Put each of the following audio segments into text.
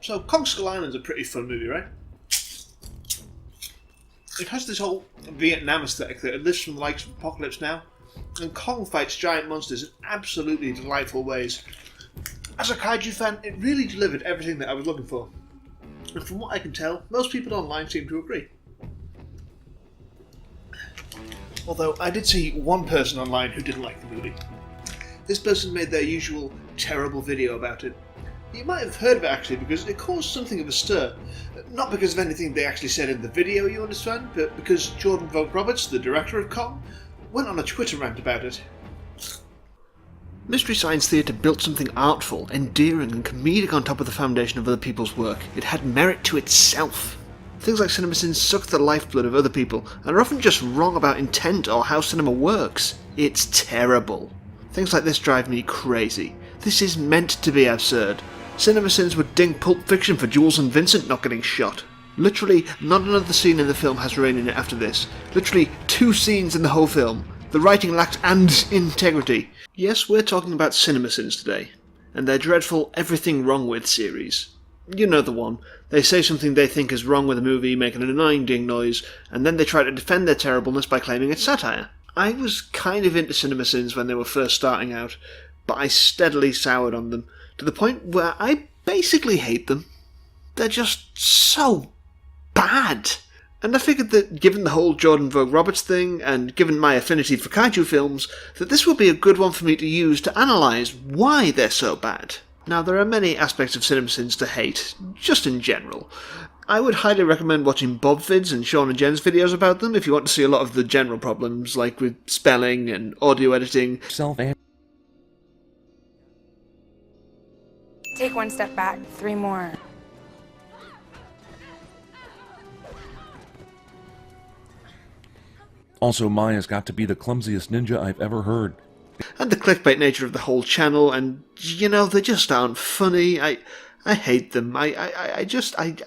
So, Kong Skull Island's a pretty fun movie, right? It has this whole Vietnam aesthetic that it lives from the likes of Apocalypse Now, and Kong fights giant monsters in absolutely delightful ways. As a kaiju fan, it really delivered everything that I was looking for. And from what I can tell, most people online seem to agree. Although, I did see one person online who didn't like the movie. This person made their usual terrible video about it. You might have heard of it actually because it caused something of a stir. Not because of anything they actually said in the video, you understand, but because Jordan Vogt-Roberts, the director of Kong, went on a Twitter rant about it. Mystery Science Theatre built something artful, endearing and comedic on top of the foundation of other people's work. It had merit to itself. Things like Cinemasins suck the lifeblood of other people and are often just wrong about intent or how cinema works. It's terrible. Things like this drive me crazy. This is meant to be absurd. Cinemasins would ding Pulp Fiction for Jules and Vincent not getting shot. Literally, not another scene in the film has rain in it after this. Literally, 2 scenes in the whole film. The writing lacked and integrity. Yes, we're talking about Cinemasins today, and their dreadful Everything Wrong With series. You know the one. They say something they think is wrong with a movie, making an annoying ding noise, and then they try to defend their terribleness by claiming it's satire. I was kind of into Cinemasins when they were first starting out, but I steadily soured on them, to the point where I basically hate them. They're just so bad. And I figured that given the whole Jordan Vogt-Roberts thing, and given my affinity for kaiju films, that this would be a good one for me to use to analyse why they're so bad. Now, there are many aspects of Cinemasins to hate, just in general. I would highly recommend watching Bob Vids and Sean and Jen's videos about them if you want to see a lot of the general problems, like with spelling and audio editing. Take 1 step back, 3 more. Also, Maya's got to be the clumsiest ninja I've ever heard. And the clickbait nature of the whole channel, and, you know, they just aren't funny. I hate them. I just hate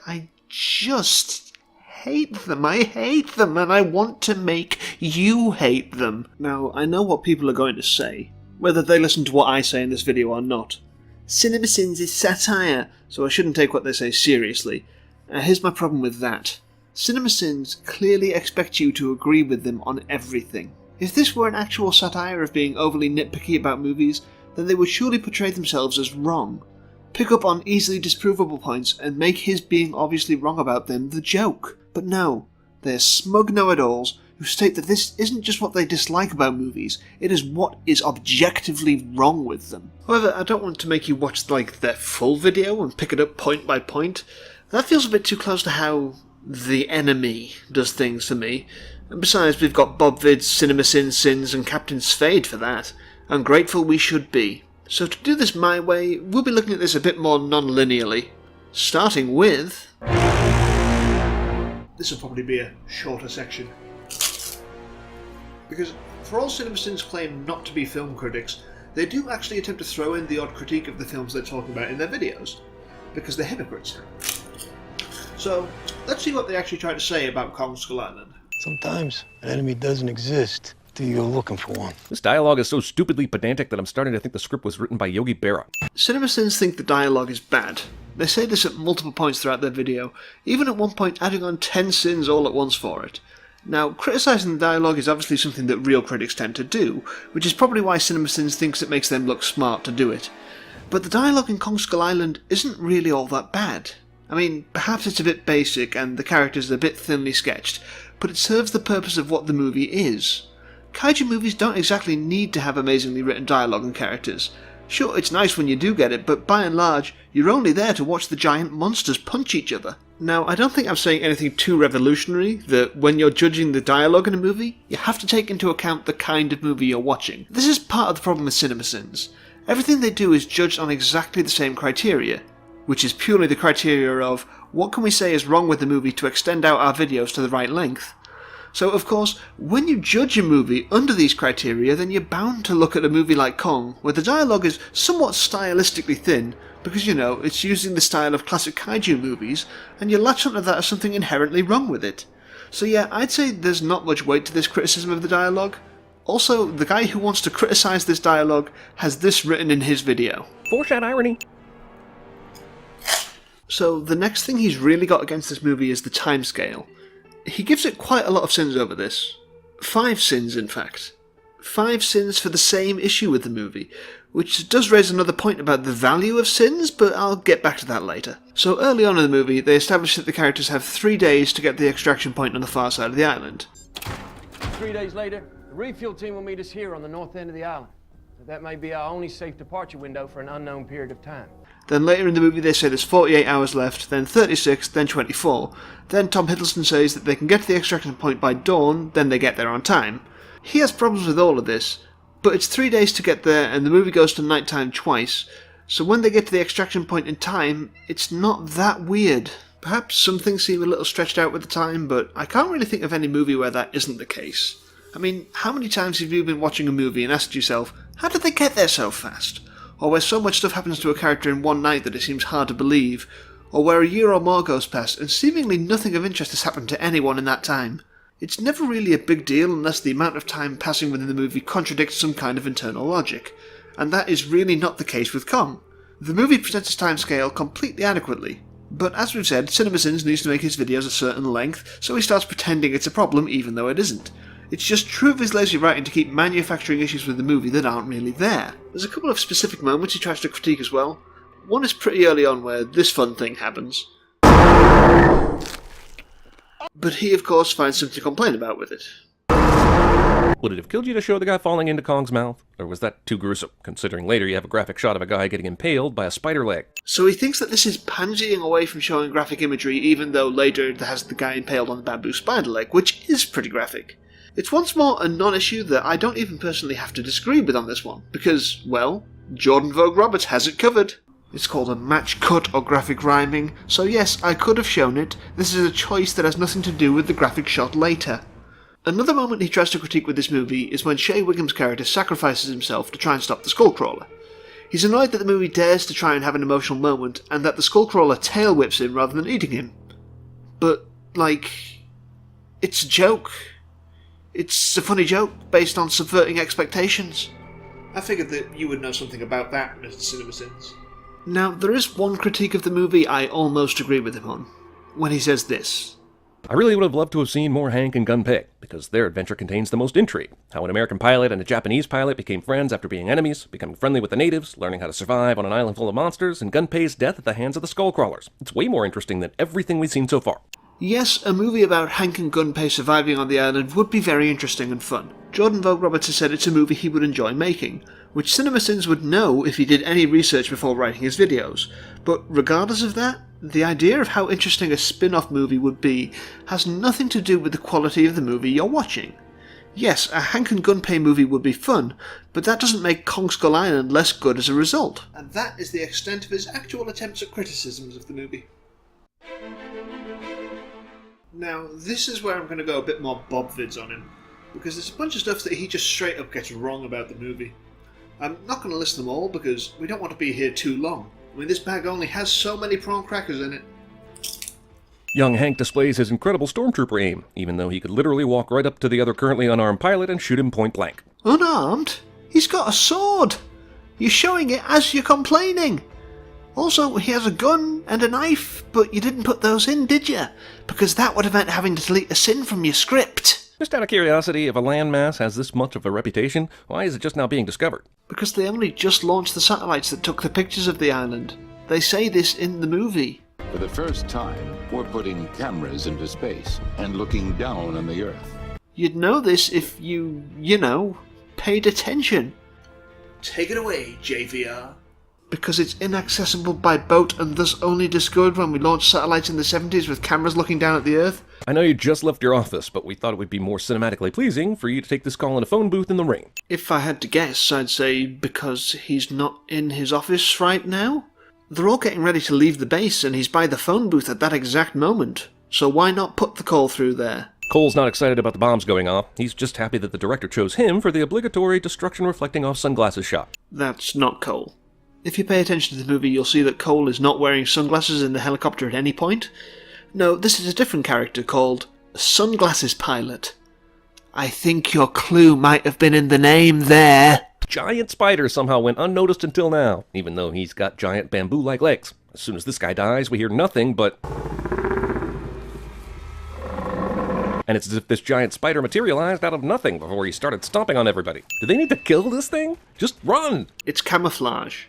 them. I hate them, and I want to make you hate them. Now, I know what people are going to say, whether they listen to what I say in this video or not. Cinemasins is satire, so I shouldn't take what they say seriously. Here's my problem with that. Cinemasins clearly expect you to agree with them on everything. If this were an actual satire of being overly nitpicky about movies, then they would surely portray themselves as wrong. Pick up on easily disprovable points and make his being obviously wrong about them the joke. But no, they're smug know-it-alls who state that this isn't just what they dislike about movies, it is what is objectively wrong with them. However, I don't want to make you watch their full video and pick it up point by point. That feels a bit too close to how the enemy does things for me. And besides, we've got Bob Vids, Cinemasins, Sins, and Captain Spade for that. Ungrateful we should be. So to do this my way, we'll be looking at this a bit more non-linearly. Starting with... This will probably be a shorter section. Because for all Cinemasins claim not to be film critics, they do actually attempt to throw in the odd critique of the films they're talking about in their videos. Because they're hypocrites. So, let's see what they actually try to say about Kong Skull Island. Sometimes an enemy doesn't exist till you're looking for one. This dialogue is so stupidly pedantic that I'm starting to think the script was written by Yogi Berra. Cinemasins think the dialogue is bad. They say this at multiple points throughout their video, even at one point adding on 10 sins all at once for it. Now, criticising the dialogue is obviously something that real critics tend to do, which is probably why Cinemasins thinks it makes them look smart to do it. But the dialogue in Kong Skull Island isn't really all that bad. I mean, perhaps it's a bit basic and the characters are a bit thinly sketched, but it serves the purpose of what the movie is. Kaiju movies don't exactly need to have amazingly written dialogue and characters. Sure, it's nice when you do get it, but by and large, you're only there to watch the giant monsters punch each other. Now, I don't think I'm saying anything too revolutionary, that when you're judging the dialogue in a movie, you have to take into account the kind of movie you're watching. This is part of the problem with Cinemasins. Everything they do is judged on exactly the same criteria, which is purely the criteria of, what can we say is wrong with the movie to extend out our videos to the right length? So, of course, when you judge a movie under these criteria, then you're bound to look at a movie like Kong, where the dialogue is somewhat stylistically thin, because, you know, it's using the style of classic kaiju movies, and you latch onto that as something inherently wrong with it. So yeah, I'd say there's not much weight to this criticism of the dialogue. Also, the guy who wants to criticise this dialogue has this written in his video. Foreshadow irony. So the next thing he's really got against this movie is the timescale. He gives it quite a lot of sins over this. 5 sins, in fact. 5 sins for the same issue with the movie, which does raise another point about the value of sins, but I'll get back to that later. So early on in the movie, they establish that the characters have 3 days to get to the extraction point on the far side of the island. 3 days later, the refuel team will meet us here on the north end of the island. That may be our only safe departure window for an unknown period of time. Then later in the movie they say there's 48 hours left, then 36, then 24. Then Tom Hiddleston says that they can get to the extraction point by dawn, then they get there on time. He has problems with all of this, but it's 3 days to get there and the movie goes to nighttime twice, so when they get to the extraction point in time, it's not that weird. Perhaps some things seem a little stretched out with the time, but I can't really think of any movie where that isn't the case. I mean, how many times have you been watching a movie and asked yourself, how did they get there so fast? Or where so much stuff happens to a character in one night that it seems hard to believe, or where a year or more goes past and seemingly nothing of interest has happened to anyone in that time. It's never really a big deal unless the amount of time passing within the movie contradicts some kind of internal logic, and that is really not the case with Kong. The movie presents its timescale completely adequately, but as we've said, Cinemasins needs to make his videos a certain length, so he starts pretending it's a problem even though it isn't. It's just true of his lazy writing to keep manufacturing issues with the movie that aren't really there. There's a couple of specific moments he tries to critique as well. One is pretty early on where this fun thing happens. But he of course finds something to complain about with it. Would it have killed you to show the guy falling into Kong's mouth? Or was that too gruesome, considering later you have a graphic shot of a guy getting impaled by a spider leg? So he thinks that this is pansying away from showing graphic imagery, even though later it has the guy impaled on the bamboo spider leg, which is pretty graphic. It's once more a non-issue that I don't even personally have to disagree with on this one, because, well, Jordan vogt-roberts has it covered. It's called a match cut or graphic rhyming, so yes, I could have shown it. This is a choice that has nothing to do with the graphic shot later. Another moment he tries to critique with this movie is when Shea Whigham's character sacrifices himself to try and stop the Skullcrawler. He's annoyed that the movie dares to try and have an emotional moment, and that the Skullcrawler tail whips him rather than eating him. But, like, it's a joke. It's a funny joke based on subverting expectations. I figured that you would know something about that, Mr. Cinemasins. Now, there is one critique of the movie I almost agree with him on, when he says this. I really would have loved to have seen more Hank and Gunpei, because their adventure contains the most intrigue. How an American pilot and a Japanese pilot became friends after being enemies, becoming friendly with the natives, learning how to survive on an island full of monsters, and Gunpei's death at the hands of the Skullcrawlers. It's way more interesting than everything we've seen so far. Yes, a movie about Hank and Gunpei surviving on the island would be very interesting and fun. Jordan vogt-roberts has said it's a movie he would enjoy making, which Cinemasins would know if he did any research before writing his videos. But regardless of that, the idea of how interesting a spin-off movie would be has nothing to do with the quality of the movie you're watching. Yes, a Hank and Gunpei movie would be fun, but that doesn't make Kong Skull Island less good as a result. And that is the extent of his actual attempts at criticisms of the movie. Now, this is where I'm going to go a bit more Bob vids on him, because there's a bunch of stuff that he just straight up gets wrong about the movie. I'm not going to list them all because we don't want to be here too long. I mean, this bag only has so many prawn crackers in it. Young Hank displays his incredible stormtrooper aim, even though he could literally walk right up to the other currently unarmed pilot and shoot him point blank. Unarmed? He's got a sword! You're showing it as you're complaining! Also, he has a gun and a knife, but you didn't put those in, did you? Because that would have meant having to delete a sin from your script. Just out of curiosity, if a landmass has this much of a reputation, why is it just now being discovered? Because they only just launched the satellites that took the pictures of the island. They say this in the movie. For the first time, we're putting cameras into space and looking down on the Earth. You'd know this if you paid attention. Take it away, JVR. Because it's inaccessible by boat and thus only discovered when we launched satellites in the 70s with cameras looking down at the Earth? I know you just left your office, but we thought it would be more cinematically pleasing for you to take this call in a phone booth in the rain. If I had to guess, I'd say because he's not in his office right now? They're all getting ready to leave the base and he's by the phone booth at that exact moment. So why not put the call through there? Cole's not excited about the bombs going off. He's just happy that the director chose him for the obligatory destruction reflecting off sunglasses shot. That's not Cole. If you pay attention to the movie, you'll see that Cole is not wearing sunglasses in the helicopter at any point. No, this is a different character called Sunglasses Pilot. I think your clue might have been in the name there. Giant spider somehow went unnoticed until now, even though he's got giant bamboo-like legs. As soon as this guy dies, we hear nothing but... And it's as if this giant spider materialized out of nothing before he started stomping on everybody. Do they need to kill this thing? Just run! It's camouflage.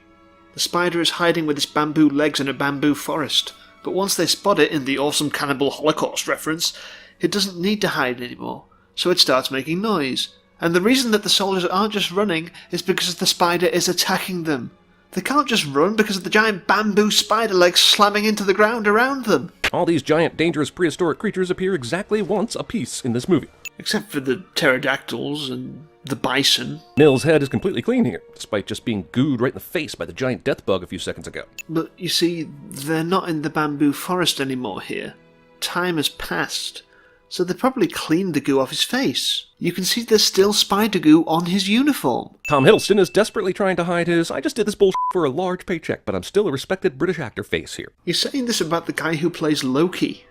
The spider is hiding with its bamboo legs in a bamboo forest, but once they spot it in the awesome Cannibal Holocaust reference, it doesn't need to hide anymore, so it starts making noise. And the reason that the soldiers aren't just running is because the spider is attacking them. They can't just run because of the giant bamboo spider legs slamming into the ground around them. All these giant, dangerous, prehistoric creatures appear exactly once apiece in this movie. Except for the pterodactyls and the bison. Nils' head is completely clean here, despite just being gooed right in the face by the giant death bug a few seconds ago. But you see, they're not in the bamboo forest anymore here. Time has passed, so they probably cleaned the goo off his face. You can see there's still spider goo on his uniform. Tom Hiddleston is desperately trying to hide his, I just did this bullshit for a large paycheck, but I'm still a respected British actor face here. You're saying this about the guy who plays Loki,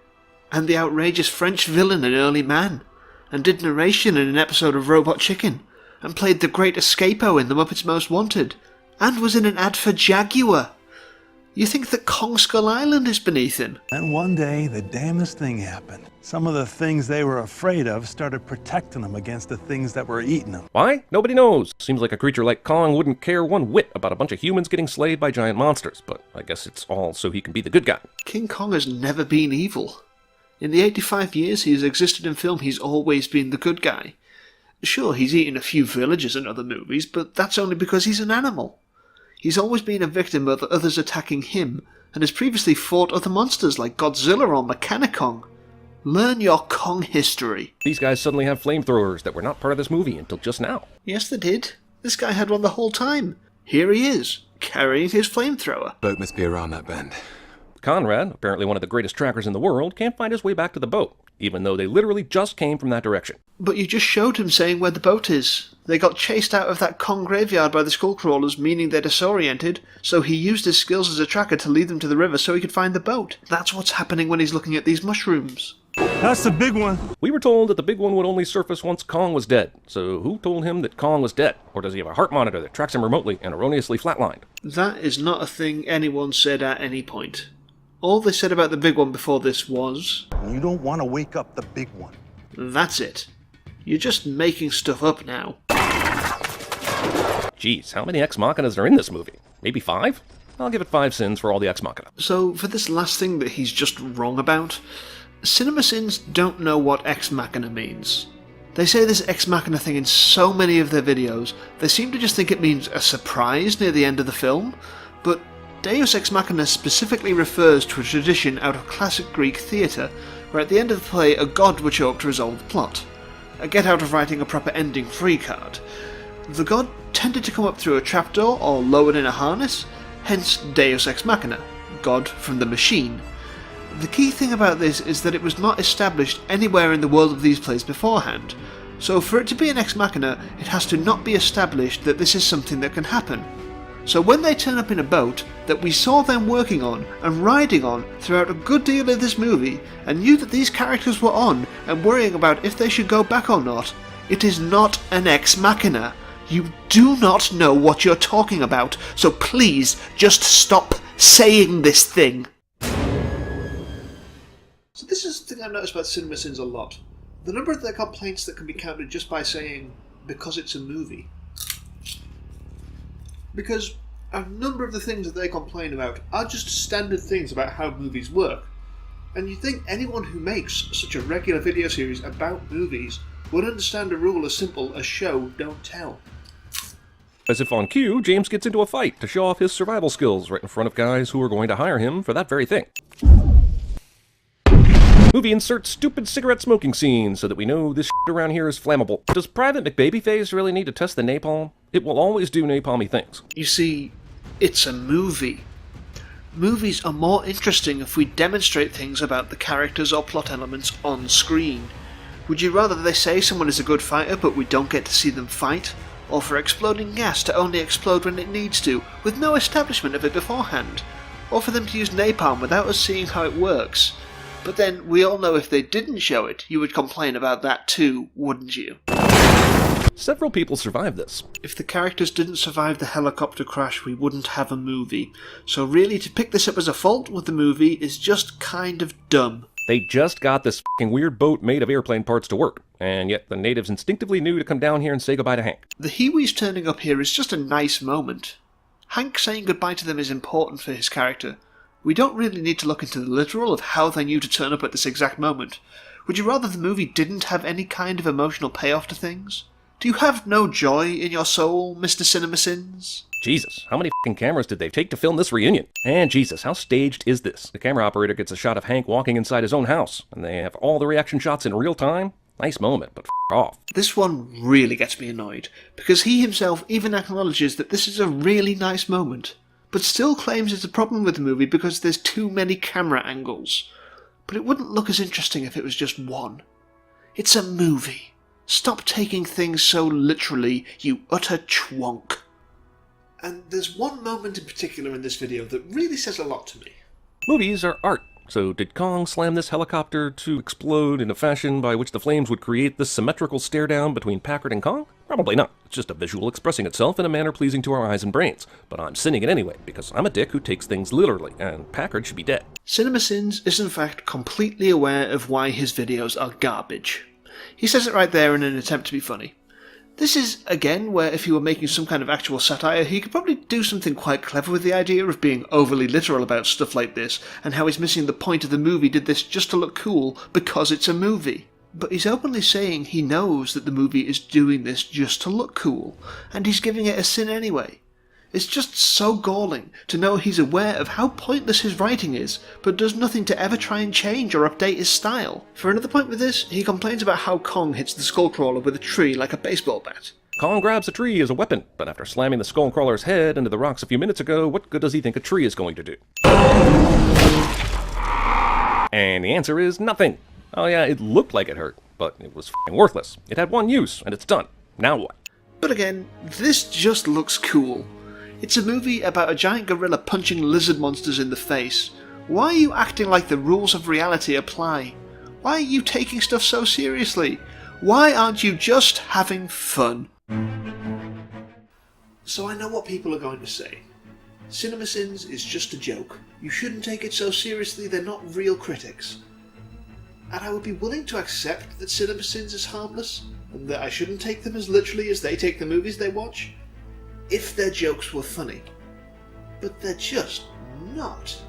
and the outrageous French villain in Early Man, and did narration in an episode of Robot Chicken, and played the Great Escapo in The Muppets Most Wanted, and was in an ad for Jaguar. You think that Kong Skull Island is beneath him? And one day, the damnedest thing happened. Some of the things they were afraid of started protecting them against the things that were eating them. Why? Nobody knows. Seems like a creature like Kong wouldn't care one whit about a bunch of humans getting slayed by giant monsters, but I guess it's all so he can be the good guy. King Kong has never been evil. In the 85 years he's existed in film, he's always been the good guy. Sure, he's eaten a few villagers in other movies, but that's only because he's an animal. He's always been a victim of others attacking him, and has previously fought other monsters like Godzilla or Mechanic-Kong. Learn your Kong history. These guys suddenly have flamethrowers that were not part of this movie until just now. Yes, they did. This guy had one the whole time. Here he is, carrying his flamethrower. Boat must be around that bend. Conrad, apparently one of the greatest trackers in the world, can't find his way back to the boat, even though they literally just came from that direction. But you just showed him saying where the boat is. They got chased out of that Kong graveyard by the skullcrawlers, meaning they're disoriented, so he used his skills as a tracker to lead them to the river so he could find the boat. That's what's happening when he's looking at these mushrooms. That's the big one. We were told that the big one would only surface once Kong was dead, so who told him that Kong was dead? Or does he have a heart monitor that tracks him remotely and erroneously flatlined? That is not a thing anyone said at any point. All they said about the big one before this was... You don't want to wake up the big one. That's it. You're just making stuff up now. Jeez, how many Ex Machinas are in this movie? Maybe 5? I'll give it 5 sins for all the Ex Machina. So, for this last thing that he's just wrong about, Cinemasins don't know what Ex Machina means. They say this Ex Machina thing in so many of their videos, they seem to just think it means a surprise near the end of the film, but Deus Ex Machina specifically refers to a tradition out of classic Greek theatre, where at the end of the play a god would show up to resolve the plot. A get out of writing a proper ending free card. The god tended to come up through a trapdoor or lowered in a harness, hence Deus Ex Machina, God from the machine. The key thing about this is that it was not established anywhere in the world of these plays beforehand, so for it to be an Ex Machina, it has to not be established that this is something that can happen. So when they turn up in a boat that we saw them working on and riding on throughout a good deal of this movie, and knew that these characters were on and worrying about if they should go back or not, it is not an Ex Machina. You do not know what you're talking about, so please just stop saying this thing. So this is the thing I've noticed about Cinemasins a lot. The number of their complaints that can be counted just by saying, because it's a movie. Because a number of the things that they complain about are just standard things about how movies work. And you'd think anyone who makes such a regular video series about movies would understand a rule as simple as show, don't tell. As if on cue, James gets into a fight to show off his survival skills right in front of guys who are going to hire him for that very thing. Movie inserts stupid cigarette smoking scenes so that we know this shit around here is flammable. Does Private McBabyface really need to test the napalm? It will always do napalmy things. You see, it's a movie. Movies are more interesting if we demonstrate things about the characters or plot elements on screen. Would you rather they say someone is a good fighter but we don't get to see them fight? Or for exploding gas to only explode when it needs to, with no establishment of it beforehand? Or for them to use napalm without us seeing how it works? But then, we all know if they didn't show it, you would complain about that too, wouldn't you? Several people survived this. If the characters didn't survive the helicopter crash, we wouldn't have a movie. So really, to pick this up as a fault with the movie is just kind of dumb. They just got this f***ing weird boat made of airplane parts to work, and yet the natives instinctively knew to come down here and say goodbye to Hank. The Hiwis turning up here is just a nice moment. Hank saying goodbye to them is important for his character. We don't really need to look into the literal of how they knew to turn up at this exact moment. Would you rather the movie didn't have any kind of emotional payoff to things? Do you have no joy in your soul, Mr. Cinemasins? Jesus, how many f***ing cameras did they take to film this reunion? And Jesus, how staged is this? The camera operator gets a shot of Hank walking inside his own house, and they have all the reaction shots in real time? Nice moment, but f*** off. This one really gets me annoyed, because he himself even acknowledges that this is a really nice moment, but still claims it's a problem with the movie because there's too many camera angles. But it wouldn't look as interesting if it was just one. It's a movie. Stop taking things so literally, you utter chwonk. And there's one moment in particular in this video that really says a lot to me. Movies are art. So did Kong slam this helicopter to explode in a fashion by which the flames would create this symmetrical stare down between Packard and Kong? Probably not. It's just a visual expressing itself in a manner pleasing to our eyes and brains. But I'm sinning it anyway, because I'm a dick who takes things literally, and Packard should be dead. Cinemasins is in fact completely aware of why his videos are garbage. He says it right there in an attempt to be funny. This is, again, where if he were making some kind of actual satire, he could probably do something quite clever with the idea of being overly literal about stuff like this, and how he's missing the point of the movie did this just to look cool because it's a movie. But he's openly saying he knows that the movie is doing this just to look cool, and he's giving it a sin anyway. It's just so galling to know he's aware of how pointless his writing is, but does nothing to ever try and change or update his style. For another point with this, he complains about how Kong hits the Skullcrawler with a tree like a baseball bat. Kong grabs a tree as a weapon, but after slamming the Skullcrawler's head into the rocks a few minutes ago, what good does he think a tree is going to do? And the answer is nothing. Oh yeah, it looked like it hurt, but it was f***ing worthless. It had one use, and it's done. Now what? But again, this just looks cool. It's a movie about a giant gorilla punching lizard monsters in the face. Why are you acting like the rules of reality apply? Why are you taking stuff so seriously? Why aren't you just having fun? So I know what people are going to say. Cinemasins is just a joke. You shouldn't take it so seriously, they're not real critics. And I would be willing to accept that Cinemasins is harmless, and that I shouldn't take them as literally as they take the movies they watch, if their jokes were funny. But they're just not.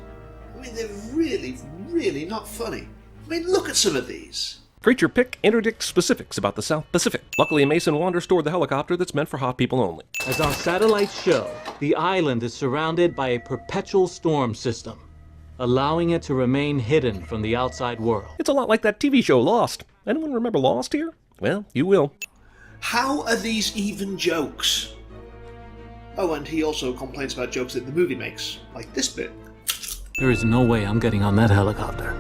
I mean, they're really, really not funny. I mean, look at some of these. Creature Pick interdicts specifics about the South Pacific. Luckily, Mason Wander stored the helicopter that's meant for hot people only. As our satellites show, the island is surrounded by a perpetual storm system, allowing it to remain hidden from the outside world. It's a lot like that TV show Lost. Anyone remember Lost here? Well, you will. How are these even jokes? Oh, and he also complains about jokes that the movie makes, like this bit. There is no way I'm getting on that helicopter.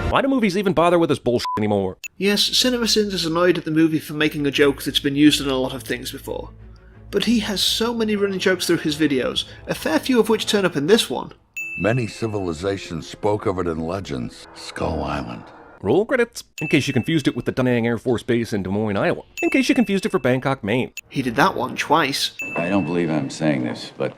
Why do movies even bother with this bullshit anymore? Yes, Cinemasins is annoyed at the movie for making a joke that's been used in a lot of things before. But he has so many running jokes through his videos, a fair few of which turn up in this one. Many civilizations spoke of it in legends. Skull Island. Roll credits. In case you confused it with the Da Nang Air Force Base in Des Moines, Iowa. In case you confused it for Bangkok, Maine. He did that one twice. I don't believe I'm saying this, but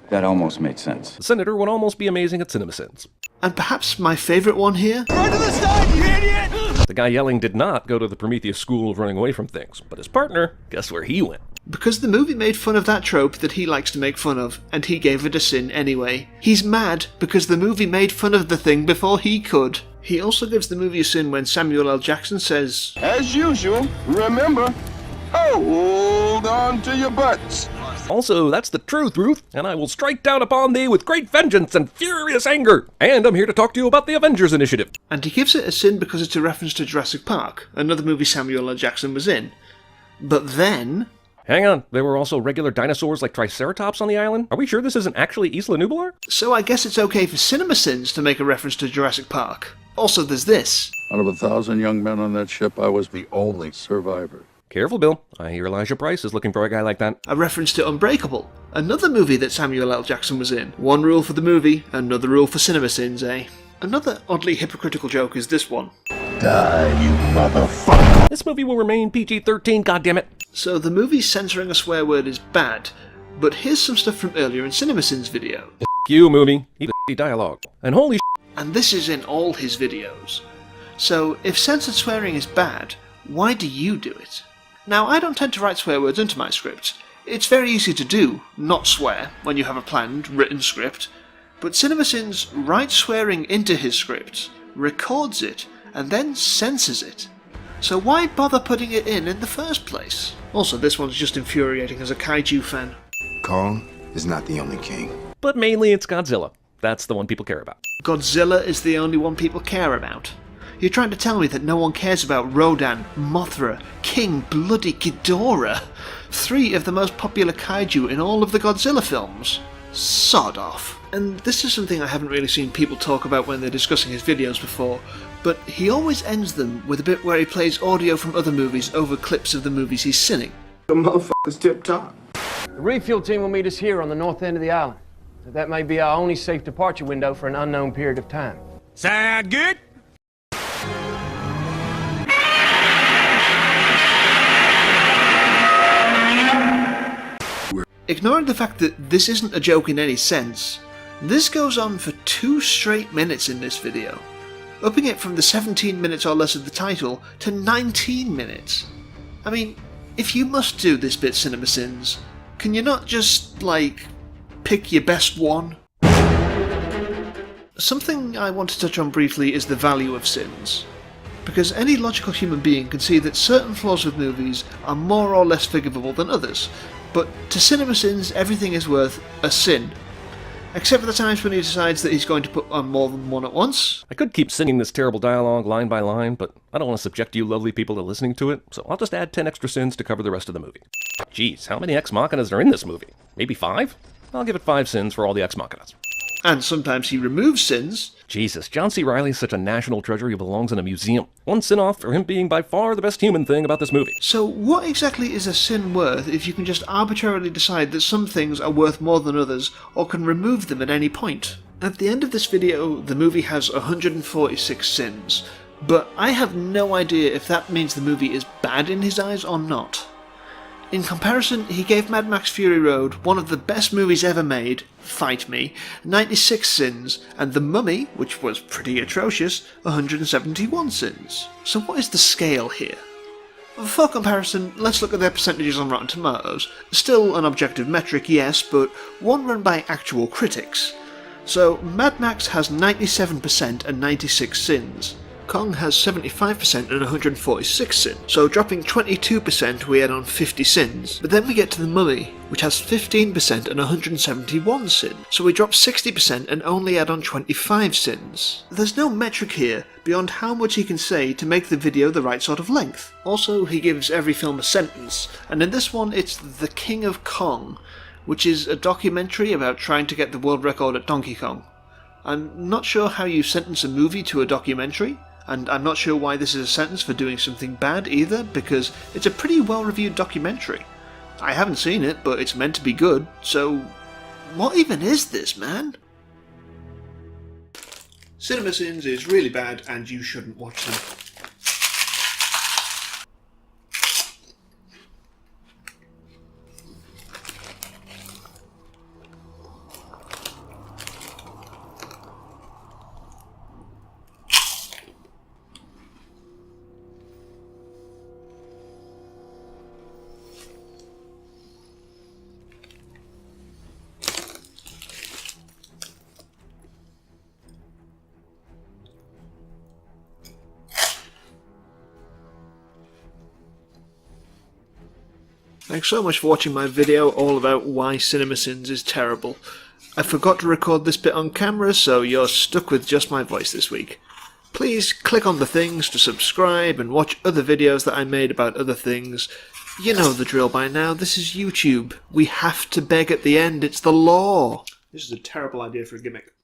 that almost made sense. The Senator would almost be amazing at Cinemasins. And perhaps my favourite one here? Run to the side, you idiot! The guy yelling did not go to the Prometheus school of running away from things, but his partner, guess where he went? Because the movie made fun of that trope that he likes to make fun of, and he gave it a sin anyway. He's mad because the movie made fun of the thing before he could. He also gives the movie a sin when Samuel L. Jackson says, "As usual, remember, hold on to your butts." Also, that's the truth, Ruth, and I will strike down upon thee with great vengeance and furious anger. And I'm here to talk to you about the Avengers Initiative. And he gives it a sin because it's a reference to Jurassic Park, another movie Samuel L. Jackson was in. But then... Hang on, there were also regular dinosaurs like Triceratops on the island? Are we sure this isn't actually Isla Nublar? So I guess it's okay for Cinemasins to make a reference to Jurassic Park. Also, there's this. Out of 1,000 young men on that ship, I was the only survivor. Careful, Bill. I hear Elijah Price is looking for a guy like that. A reference to Unbreakable, another movie that Samuel L. Jackson was in. One rule for the movie, another rule for Cinemasins, eh? Another oddly hypocritical joke is this one. Die, you motherfucker! This movie will remain PG-13, goddammit. So the movie censoring a swear word is bad, but here's some stuff from earlier in Cinemasins' video. F*** you, movie. Even dialogue. And holy and this is in all his videos. So if censored swearing is bad, why do you do it? Now, I don't tend to write swear words into my scripts. It's very easy to do, not swear, when you have a planned, written script. But Cinemasins writes swearing into his script, records it, and then censors it. So why bother putting it in the first place? Also, this one's just infuriating as a kaiju fan. Kong is not the only king. But mainly it's Godzilla. That's the one people care about. Godzilla is the only one people care about. You're trying to tell me that no one cares about Rodan, Mothra, King Bloody Ghidorah, 3 of the most popular kaiju in all of the Godzilla films? Sod off. And this is something I haven't really seen people talk about when they're discussing his videos before, but he always ends them with a bit where he plays audio from other movies over clips of the movies he's sinning. The motherfucker's tip top. The refuel team will meet us here on the north end of the island. That may be our only safe departure window for an unknown period of time. Sound good? Ignoring the fact that this isn't a joke in any sense, this goes on for 2 straight minutes in this video, upping it from the 17 minutes or less of the title to 19 minutes. I mean, if you must do this bit, Cinemasins, can you not just, like, pick your best one? Something I want to touch on briefly is the value of sins. Because any logical human being can see that certain flaws with movies are more or less forgivable than others, but to Cinemasins everything is worth a sin. Except for the times when he decides that he's going to put on more than one at once. I could keep singing this terrible dialogue line by line, but I don't want to subject you lovely people to listening to it, so I'll just add 10 extra sins to cover the rest of the movie. Jeez, how many ex machinas are in this movie? Maybe 5? I'll give it 5 sins for all the ex machinas. And sometimes he removes sins. Jesus, John C. Reilly's such a national treasure he belongs in a museum. 1 sin off for him being by far the best human thing about this movie. So what exactly is a sin worth if you can just arbitrarily decide that some things are worth more than others, or can remove them at any point? At the end of this video, the movie has 146 sins, but I have no idea if that means the movie is bad in his eyes or not. In comparison, he gave Mad Max Fury Road, one of the best movies ever made, fight me, 96 sins, and The Mummy, which was pretty atrocious, 171 sins. So what is the scale here? For comparison, let's look at their percentages on Rotten Tomatoes. Still an objective metric, yes, but one run by actual critics. So Mad Max has 97% and 96 sins. Kong has 75% and 146 sins, so dropping 22% we add on 50 sins. But then we get to The Mummy, which has 15% and 171 sins, so we drop 60% and only add on 25 sins. There's no metric here beyond how much he can say to make the video the right sort of length. Also, he gives every film a sentence, and in this one it's The King of Kong, which is a documentary about trying to get the world record at Donkey Kong. I'm not sure how you sentence a movie to a documentary, and I'm not sure why this is a sentence for doing something bad either, because it's a pretty well-reviewed documentary. I haven't seen it, but it's meant to be good, so what even is this, man? Cinemasins is really bad, and you shouldn't watch them. Thanks so much for watching my video all about why Cinemasins is terrible. I forgot to record this bit on camera, so you're stuck with just my voice this week. Please click on the things to subscribe and watch other videos that I made about other things. You know the drill by now, this is YouTube. We have to beg at the end, it's the law. This is a terrible idea for a gimmick.